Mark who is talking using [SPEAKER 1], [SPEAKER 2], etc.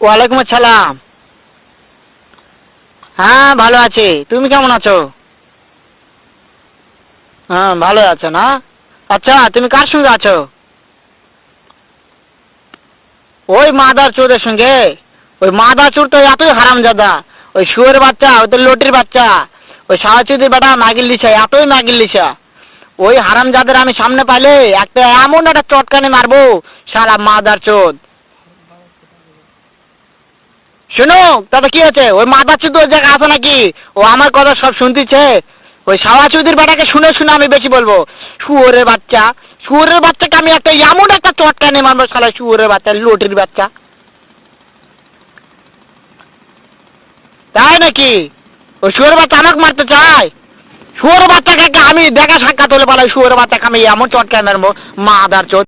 [SPEAKER 1] ওয়ালাইকুম আসসালাম। হ্যাঁ ভালো আছি, তুমি কেমন আছো? হ্যাঁ ভালো আছো না? আচ্ছা তুমি কার সঙ্গে আছো? ওই মাদার চোরের সঙ্গে। ওই মাদার চোর তো এতই হারামজাদা। ওই শুয়োর বাচ্চা, ওই তো লটির বাচ্চা, ওই সাহাচুদির বেটা মাগির লিসা, এতই মাগির লিসা। ওই হারামজাদের আমি সামনে পাইলে একটা এমন একটা চটকানি মারবো, সারা মাদার চোদ। শুনো, তবে কি হয়েছে? ওই মাদার চোদ ওই জায়গায় আছে নাকি? ও আমার কথা সব শুনতেছে। ওই সাহাচুদির বেটাকে শুনে শুনে আমি বেশি বলবো। শুয়োরের বাচ্চা, শুয়োরের বাচ্চাকে আমি একটা এমন একটা চটকানি মারবো, সারা শুয়োরের বাচ্চা, লটির বাচ্চা। তাই নাকি? ওই শুয়োর বাচ্চা আমাকে মারতে চায়? শুয়োর বাচ্চাকে আমি দেখা সাক্ষাৎ হলে বলে শুয়োর বাচ্চাকে আমি এমন চটকায় মারবো, মাদার চোদ।